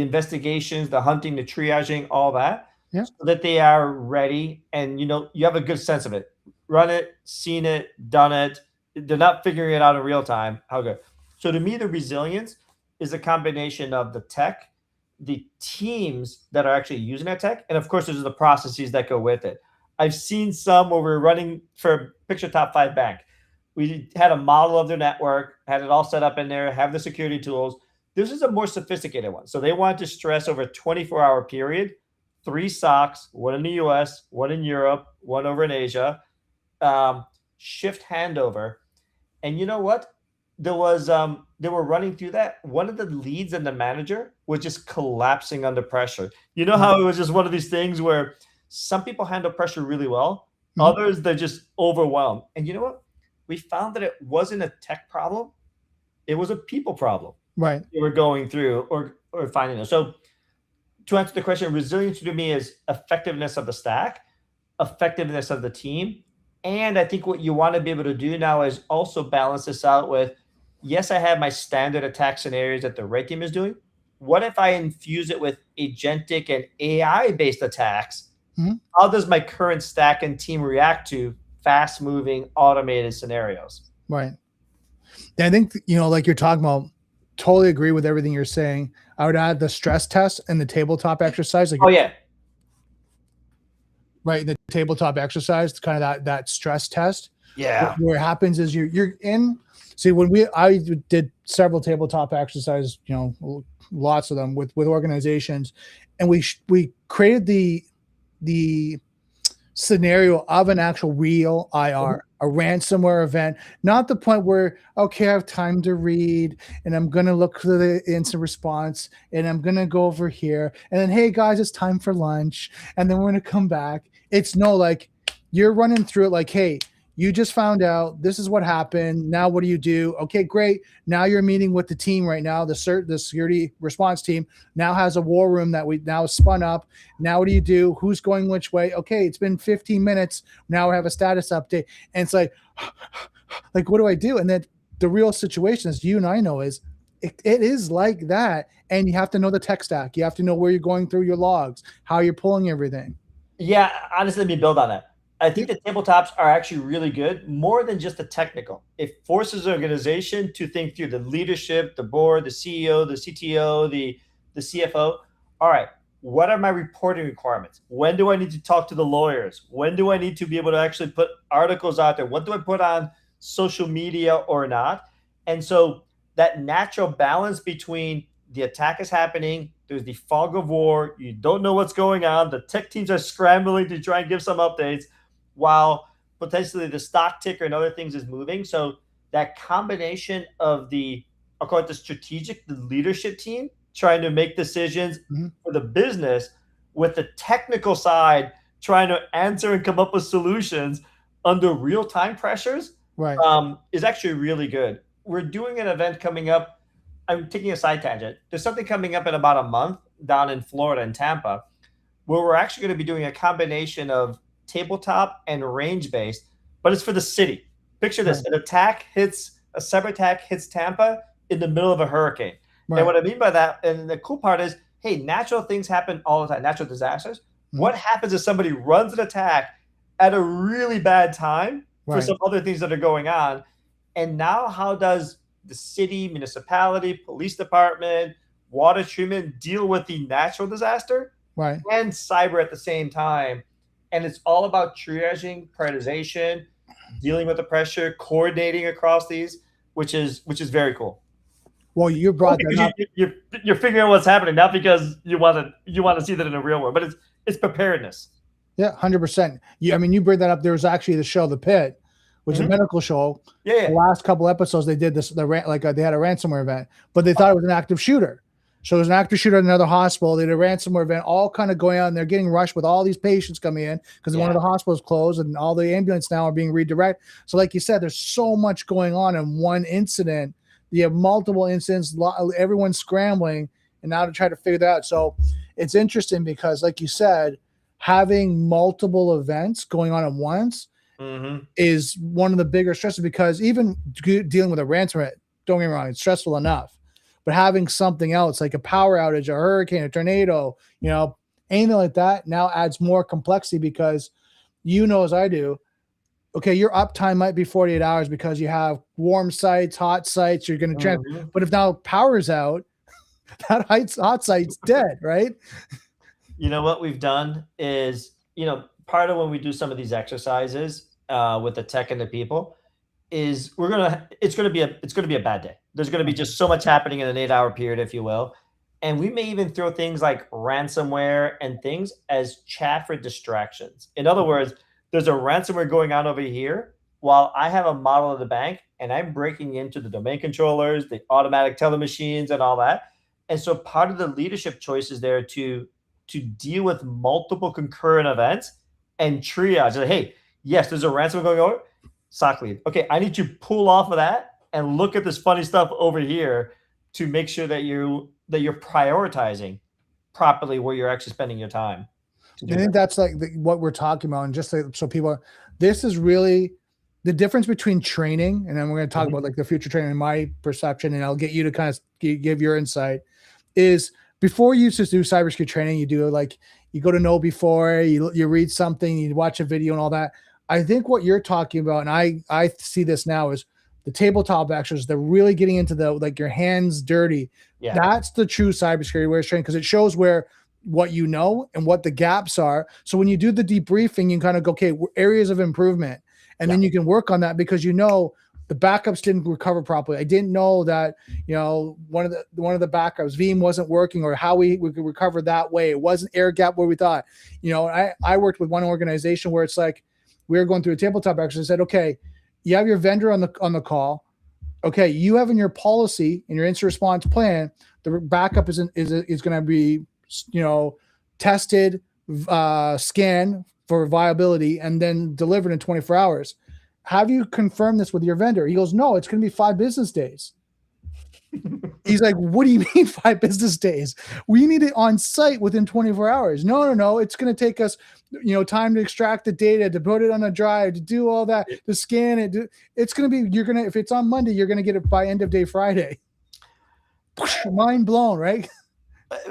investigations, the hunting, the triaging, all that, Yeah. so that they are ready and you have a good sense of it. Run it, seen it, done it. They're not figuring it out in real time. How good. So to me, the resilience is a combination of the tech, the teams that are actually using that tech, and of course, there's the processes that go with it. I've seen some where we're running for picture top five bank. We had a model of their network, had it all set up in there, have the security tools. This is a more sophisticated one. So they wanted to stress over a 24-hour period, 3 SOCs, one in the US, one in Europe, one over in Asia, shift handover. And you know what? They were running through that. One of the leads and the manager was just collapsing under pressure. You know Right. how it was just one of these things where some people handle pressure really well, Mhm. others they're just overwhelmed. And you know what? We found that it wasn't a tech problem, it was a people problem Right. they were going through or finding those. So to answer the question, resilience to me is effectiveness of the stack, effectiveness of the team. And I think what you want to be able to do now is also balance this out with, yes, I have my standard attack scenarios that the red team is doing. What if I infuse it with agentic and AI based attacks? Mhm. How does my current stack and team react to fast moving automated scenarios? Right. And I think, like you're talking about, totally agree with everything you're saying. I would add the stress test and the tabletop exercise. Like, Oh, yeah. right, the tabletop exercise, kind of that stress test. Yeah. Where it happens is you're in. See, when I did several tabletop exercises, lots of them with organizations, and we created the scenario of an actual real IR, a ransomware event, not the point where, okay, I have time to read and I'm going to look for the instant response and I'm going to go over here. And then, hey guys, it's time for lunch. And then we're going to come back. It's no, like, you're running through it like, hey, you just found out this is what happened. Now, what do you do? Okay, great. Now you're meeting with the team right now. The security response team now has a war room that we now spun up. Now, what do you do? Who's going which way? Okay, it's been 15 minutes. Now we have a status update. And it's like, what do I do? And then the real situation, as you and I know, is it is like that. And you have to know the tech stack. You have to know where you're going through your logs, how you're pulling everything. Yeah, honestly, let me build on that. I think Yep. the tabletops are actually really good, more than just the technical. It forces an organization to think through the leadership, the board, the CEO, the CTO, the CFO. All right, what are my reporting requirements? When do I need to talk to the lawyers? When do I need to be able to actually put articles out there? What do I put on social media or not? And so that natural balance between the attack is happening, there's the fog of war, you don't know what's going on, the tech teams are scrambling to try and give some updates while potentially the stock ticker and other things is moving. So that combination of I'll call it the strategic, the leadership team trying to make decisions Mhm. for the business with the technical side trying to answer and come up with solutions under real time pressures Right. is actually really good. We're doing an event coming up. I'm taking a side tangent. There's something coming up in about a month down in Florida in Tampa where we're actually going to be doing a combination of tabletop and range based, but it's for the city. Picture this: Right. a cyber attack hits Tampa in the middle of a hurricane. And Right. what I mean by that, and the cool part is, hey, natural things happen all the time, natural disasters. Mhm. What happens if somebody runs an attack at a really bad time for Right. some other things that are going on? And now, how does the city, municipality, police department, water treatment deal with the natural disaster Right. and cyber at the same time? And it's all about triaging, prioritization, dealing with the pressure, coordinating across these, which is very cool. Well, you brought that Because up. you're figuring out what's happening, not because you want to see that in the real world, but it's preparedness. Yeah, 100%. I mean, you bring that up. There was actually the show, The Pit, which is a medical show. Yeah. The last couple episodes, they did this. They had a ransomware event, but they thought it was an active shooter. So it was an active shooter at another hospital. They did a ransomware event, all kind of going on. And they're getting rushed with all these patients coming in because one of the hospitals closed, and all the ambulance now are being redirected. So, like you said, there's so much going on in one incident. You have multiple incidents, everyone's scrambling, and now to try to figure that out. So it's interesting because, like you said, having multiple events going on at once is one of the bigger stresses, because even dealing with a ransomware, don't get me wrong, it's stressful enough. But having something else like a power outage, a hurricane, a tornado, anything like that now adds more complexity, because as I do, okay, your uptime might be 48 hours because you have warm sites, hot sites, you're going to but if now power's out, that hot site's dead, right? You know what we've done is, part of when we do some of these exercises with the tech and the people is it's gonna be a bad day. There's gonna be just so much happening in an 8-hour period, if you will. And we may even throw things like ransomware and things as chat for distractions. In other words, there's a ransomware going on over here while I have a model of the bank and I'm breaking into the domain controllers, the automatic teller machines, and all that. And so part of the leadership choice is there to deal with multiple concurrent events and triage. Like, hey, yes, there's a ransomware going over. SOC lead. Okay, I need to pull off of that and look at this funny stuff over here to make sure that you're prioritizing properly where you're actually spending your time. I think that's like what we're talking about, and just so people, this is really the difference between training, and then we're going to talk about like the future training in my perception, and I'll get you to kind of give your insight. Is before you used to do cybersecurity training, you do like you go to know before, you read something, you watch a video and all that. I think what you're talking about, and I see this now, is the tabletop exercises. They're really getting into the like your hands dirty. Yeah. That's the true cybersecurity awareness training, because it shows what you know and what the gaps are. So when you do the debriefing, you kind of go, okay, areas of improvement, and then you can work on that, because the backups didn't recover properly. I didn't know that one of the backups, Veeam, wasn't working, or how we could recover that way. It wasn't air gap where we thought. I worked with one organization where it's like, we were going through a tabletop exercise and said, okay, you have your vendor on the call. Okay, you have in your policy, in your incident response plan, the backup is going to be, tested, scanned for viability, and then delivered in 24 hours. Have you confirmed this with your vendor? He goes, no, it's going to be 5 business days. He's like, what do you mean 5 business days? We need it on site within 24 hours. No. It's going to take us, time to extract the data, to put it on a drive, to do all that, to scan it. It's going to be, if it's on Monday, you're going to get it by end of day Friday. Mind blown, right?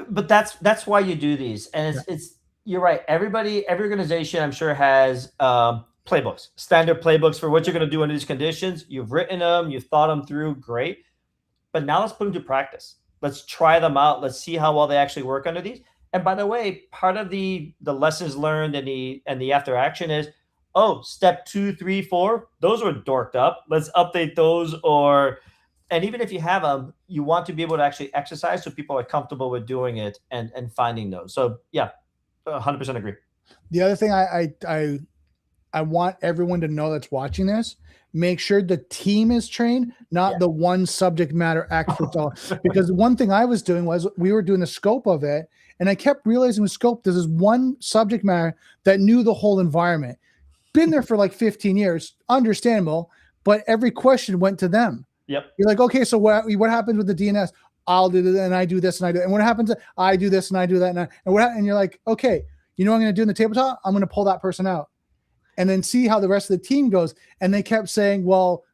But that's why you do these. And it's you're right. Every organization, I'm sure, has playbooks, standard playbooks for what you're going to do under these conditions. You've written them, you've thought them through. Great. But now let's put them to practice. Let's try them out. Let's see how well they actually work under these. And by the way, part of the lessons learned and the after action is, step 2, 3, 4, those were dorked up. Let's update those. And even if you have them, you want to be able to actually exercise so people are comfortable with doing it and finding those. So yeah, 100% agree. The other thing I want everyone to know that's watching this, make sure the team is trained, not the one subject matter expert. Because one thing I was doing was we were doing the scope of it, and I kept realizing with scope, this is one subject matter that knew the whole environment. Been there for like 15 years, understandable, but every question went to them. Yep. You're like, okay, so what happens with the DNS? I'll do this, and I do this, and I do, and what happens? I do this, and I do that, and you're like, okay, what I'm going to do in the tabletop? I'm going to pull that person out, and then see how the rest of the team goes. And they kept saying, well,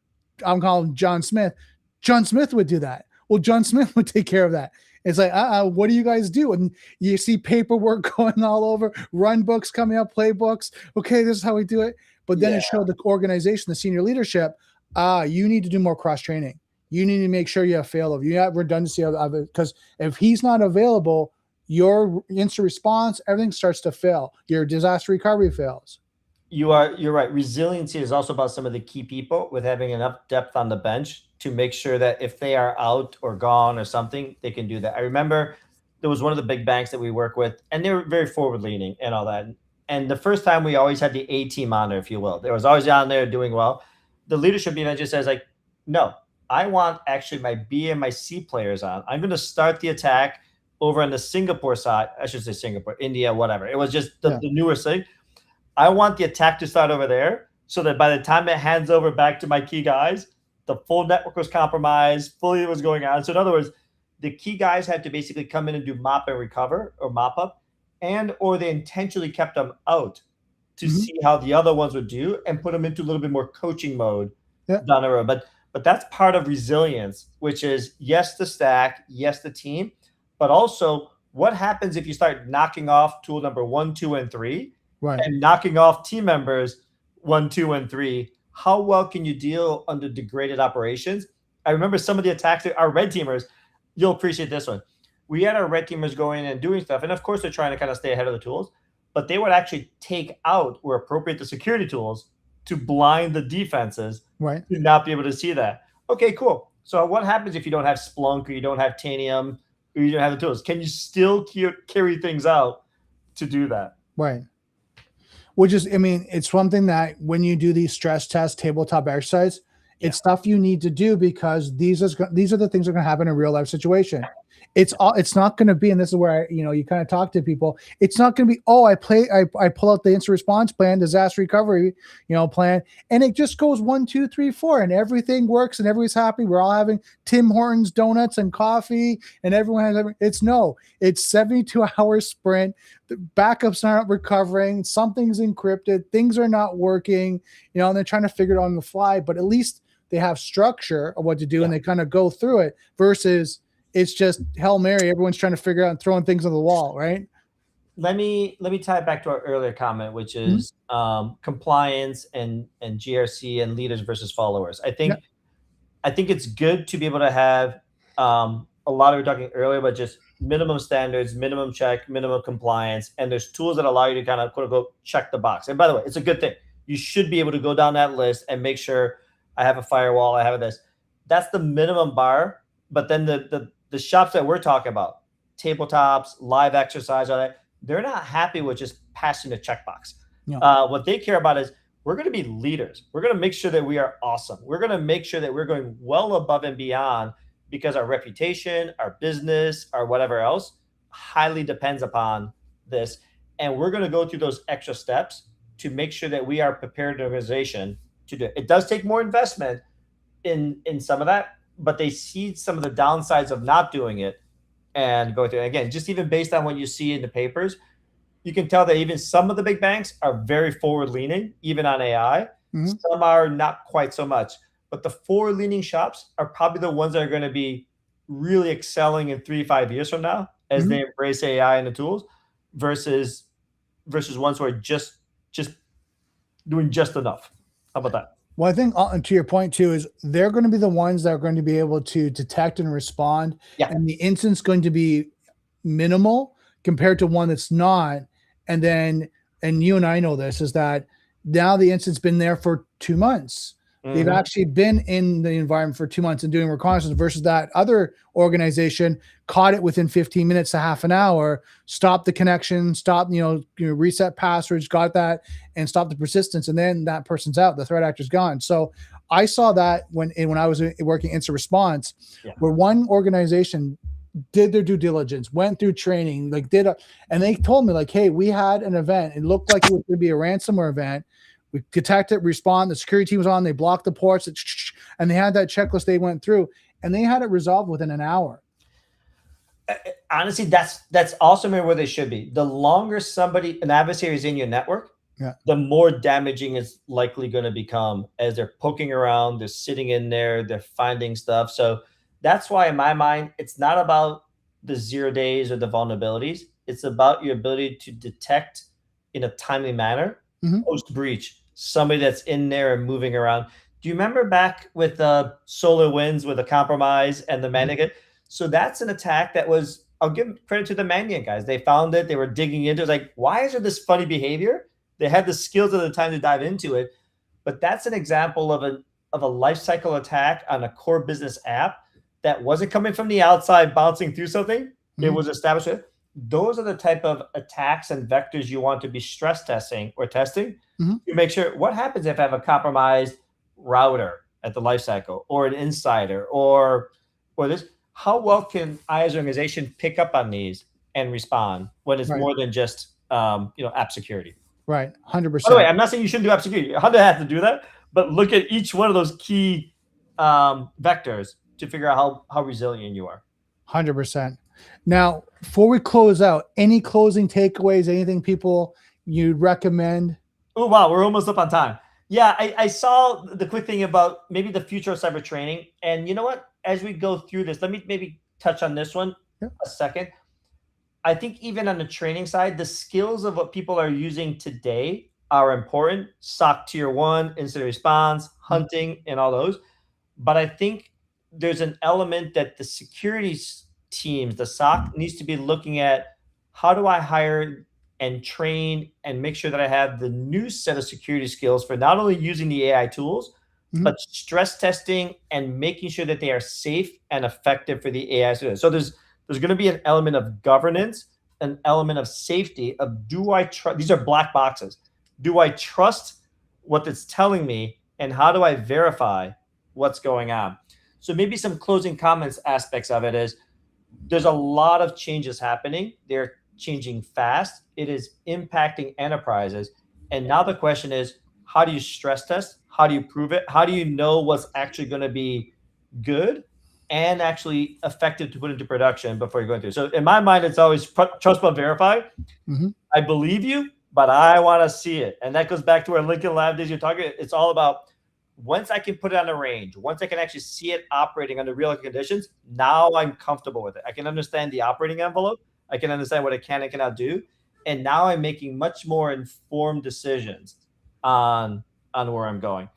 I'm calling John Smith. John Smith would do that. Well, John Smith would take care of that. It's like, what do you guys do? And you see paperwork going all over, run books coming up, playbooks. Okay, this is how we do it. But then Yeah. it showed the organization, the senior leadership, you need to do more cross training. You need to make sure you have failover. You have redundancy of it, because if he's not available, your instant response, everything starts to fail. Your disaster recovery fails. You're right. Resiliency is also about some of the key people with having enough depth on the bench to make sure that if they are out or gone or something, they can do that. I remember there was one of the big banks that we work with, and they were very forward leaning and all that. And the first time we always had the A team on there, if you will. There was always on there doing well. The leadership event just says, like, no, I want actually my B and my C players on. I'm going to start the attack over on the Singapore side. I should say Singapore, India, whatever. It was just the newest thing. I want the attack to start over there so that by the time it hands over back to my key guys, the full network was compromised, fully was going on. So in other words, the key guys had to basically come in and do mop and recover or mop up, and or they intentionally kept them out to see how the other ones would do and put them into a little bit more coaching mode down the road. But that's part of resilience, which is yes, the stack, yes, the team, but also what happens if you start knocking off tool number 1, 2, and 3, and knocking off team members 1, 2, and 3? How well can you deal under degraded operations? I remember some of the attacks, our red teamers, you'll appreciate this one. We had our red teamers going and doing stuff. And of course, they're trying to kind of stay ahead of the tools, but they would actually take out, where appropriate, the security tools to blind the defenses to not be able to see that. Okay, cool. So what happens if you don't have Splunk or you don't have Tanium or you don't have the tools? Can you still carry things out to do that? Right. Which is, I mean, it's something that when you do these stress tests, tabletop exercise, it's stuff you need to do, because these are the things that are going to happen in a real life situation. It's not going to be, and this is where you kind of talk to people. It's not going to be, I pull out the instant response plan, disaster recovery, plan, and it just goes 1, 2, 3, 4, and everything works and everybody's happy. We're all having Tim Hortons donuts and coffee, and everyone has it's 72-hour sprint. The backups aren't recovering. Something's encrypted. Things are not working. And they're trying to figure it out on the fly. But at least they have structure of what to do, and they kind of go through it. Versus it's just Hail Mary. Everyone's trying to figure out and throwing things on the wall, right? Let me tie it back to our earlier comment, which is compliance and GRC and leaders versus followers. I think it's good to be able to have a lot of, we were talking earlier about just minimum standards, minimum check, minimum compliance, and there's tools that allow you to kind of quote unquote check the box. And by the way, it's a good thing. You should be able to go down that list and make sure I have a firewall, I have this. That's the minimum bar. But then the shops that we're talking about, tabletops, live exercise, all that, they're not happy with just passing the checkbox. What they care about is, we're going to be leaders. We're going to make sure that we are awesome. We're going to make sure that we're going well above and beyond, because our reputation, our business, or whatever else highly depends upon this. And we're going to go through those extra steps to make sure that we are prepared as an organization to do it. It does take more investment in some of that, but they see some of the downsides of not doing it and go through it. Again, just even based on what you see in the papers, you can tell that even some of the big banks are very forward leaning, even on AI. Some are not quite so much. But the forward-leaning shops are probably the ones that are going to be really excelling in 3-5 years from now as they embrace AI and the tools, versus ones who are just doing just enough. How about that? Well, I think to your point too, is they're going to be the ones that are going to be able to detect and respond, and the incident's going to be minimal compared to one that's not. And you and I know this, is that now the incident's been there for 2 months. They've actually been in the environment for 2 months and doing reconnaissance, versus that other organization caught it within 15 minutes to half an hour, stopped the connection, stopped, reset passwords, got that, and stopped the persistence. And then that person's out, the threat actor's gone. So I saw that when I was working instant response, where one organization did their due diligence, went through training, and they told me like, hey, we had an event. It looked like it was going to be a ransomware event. We detected, respond, the security team was on, they blocked the ports, and they had that checklist they went through, and they had it resolved within an hour. Honestly, that's also where they should be. The longer an adversary is in your network, the more damaging it's likely going to become, as they're poking around, they're sitting in there, they're finding stuff. So that's why, in my mind, it's not about the 0 days or the vulnerabilities. It's about your ability to detect in a timely manner post breach somebody that's in there and moving around. Do you remember back with the SolarWinds with the compromise and the Mandiant? So that's an attack that was, I'll give credit to the Mandiant guys. They found it, they were digging into it. It was like, why is there this funny behavior? They had the skills at the time to dive into it. But that's an example of a life cycle attack on a core business app that wasn't coming from the outside, bouncing through something. It was established. Those are the type of attacks and vectors you want to be stress testing or testing to make sure what happens if I have a compromised router at the life cycle or an insider or this. How well can I as an organization pick up on these and respond when it's more than just app security? Right, 100%. By the way, I'm not saying you shouldn't do app security. You have to do that, but look at each one of those key vectors to figure out how resilient you are. 100%. Now, before we close out, any closing takeaways, anything people you'd recommend? Oh, wow. We're almost up on time. Yeah, I saw the quick thing about maybe the future of cyber training. And you know what? As we go through this, let me maybe touch on this one a second. I think even on the training side, the skills of what people are using today are important. SOC Tier 1, incident response, hunting, and all those. But I think there's an element that the security teams, the SOC, needs to be looking at how do I hire and train and make sure that I have the new set of security skills for not only using the AI tools, but stress testing and making sure that they are safe and effective for the AI students. So there's going to be an element of governance, an element of safety of do I trust, these are black boxes. Do I trust what it's telling me and how do I verify what's going on? So maybe some closing comments aspects of it is there's a lot of changes happening. They're changing fast. It is impacting enterprises. And now the question is, how do you stress test? How do you prove it? How do you know what's actually going to be good and actually effective to put into production before you're going through? So in my mind, it's always trust but verify. I believe you, but I want to see it. And that goes back to where Lincoln Lab days you're talking. It's all about once I can put it on a range, once I can actually see it operating under real conditions, now I'm comfortable with it. I can understand the operating envelope. I can understand what it can and cannot do. And now I'm making much more informed decisions on where I'm going.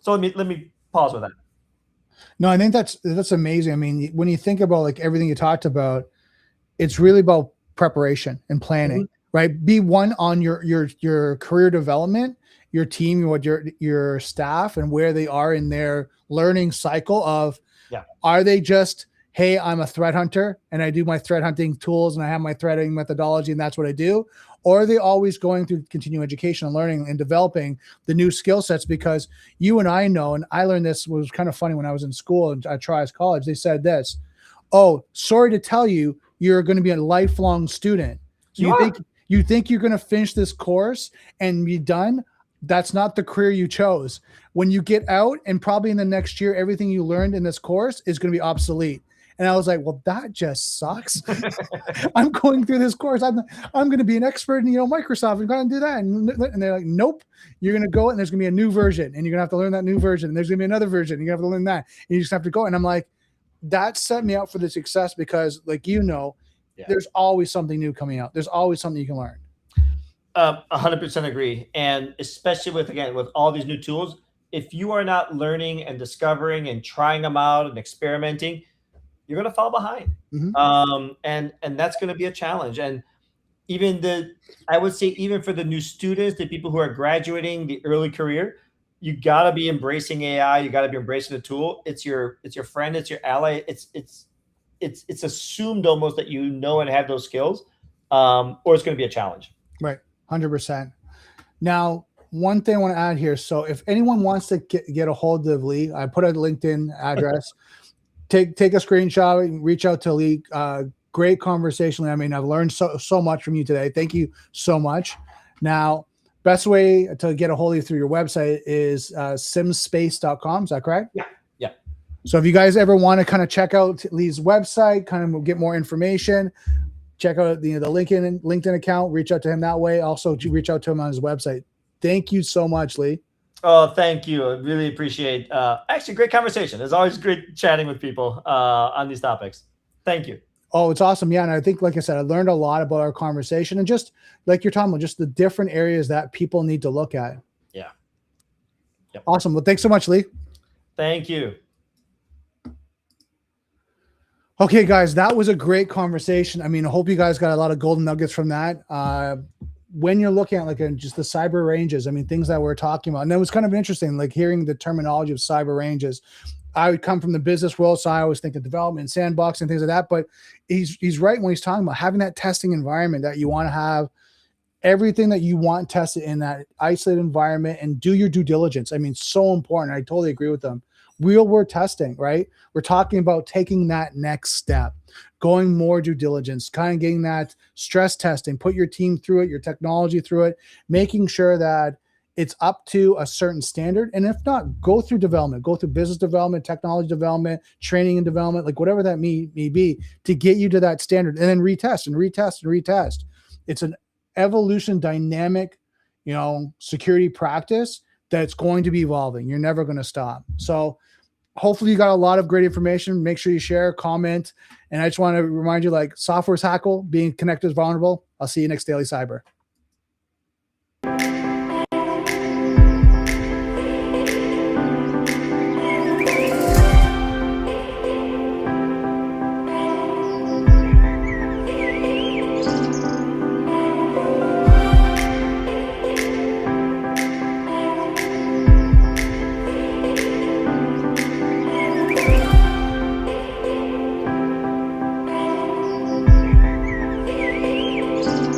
So let me pause with that. No, I think that's amazing. I mean, when you think about like everything you talked about, it's really about preparation and planning, right? Be one on your career development, your team, what your staff and where they are in their learning cycle of, are they just, hey, I'm a threat hunter and I do my threat hunting tools and I have my threat hunting methodology and that's what I do? Or are they always going through continuing education and learning and developing the new skill sets? Because you and I know, and I learned this was kind of funny when I was in school at Trias College, they said this, oh, sorry to tell you, you're going to be a lifelong student. So you think you're going to finish this course and be done? That's not the career you chose. When you get out and probably in the next year, everything you learned in this course is going to be obsolete. And I was like, well, that just sucks. I'm going through this course. I'm going to be an expert in, Microsoft. I'm going to do that. And they're like, nope, you're going to go and there's going to be a new version and you're going to have to learn that new version. And there's going to be another version. And you're going to have to learn that. And you just have to go. And I'm like, that set me up for the success because there's always something new coming out. There's always something you can learn. 100% agree. And especially with all these new tools, if you are not learning and discovering and trying them out and experimenting, you're going to fall behind. And that's going to be a challenge. And I would say even for the new students, the people who are graduating the early career, you got to be embracing AI. You got to be embracing the tool. It's your friend. It's your ally. It's assumed almost that you know and have those skills, or it's going to be a challenge. Right. 100%. Now, one thing I want to add here. So if anyone wants to get a hold of Lee, I put a LinkedIn address. Take a screenshot, reach out to Lee. Great conversation. I mean, I've learned so much from you today. Thank you so much. Now, best way to get a hold of you through your website is simspace.com. Is that correct? Yeah. So if you guys ever want to kind of check out Lee's website, kind of get more information, check out the LinkedIn account, reach out to him that way. Also, reach out to him on his website. Thank you so much, Lee. Oh, thank you. I really appreciate actually great conversation. It's always great chatting with people on these topics. Thank you. Oh, it's awesome. Yeah. And I think, like I said, I learned a lot about our conversation and just like you're talking about, just the different areas that people need to look at. Yeah. Yep. Awesome. Well, thanks so much, Lee. Thank you. Okay, guys, that was a great conversation. I mean, I hope you guys got a lot of golden nuggets from that. When you're looking at like just the cyber ranges, I mean, things that we're talking about, and it was kind of interesting, like hearing the terminology of cyber ranges. I would come from the business world, so I always think of development, sandbox, and things like that. But he's right when he's talking about having that testing environment that you want to have everything that you want tested in that isolated environment and do your due diligence. I mean, so important. I totally agree with them. Real world testing, right? We're talking about taking that next step, going more due diligence, kind of getting that stress testing, put your team through it, your technology through it, making sure that it's up to a certain standard. And if not, go through development, go through business development, technology development, training and development, like whatever that may be to get you to that standard, and then retest and retest and retest. It's an evolution dynamic, security practice that's going to be evolving. You're never going to stop. So hopefully you got a lot of great information. Make sure you share, comment. And I just want to remind you, like, software's hackle, being connected is vulnerable. I'll see you next Daily Cyber.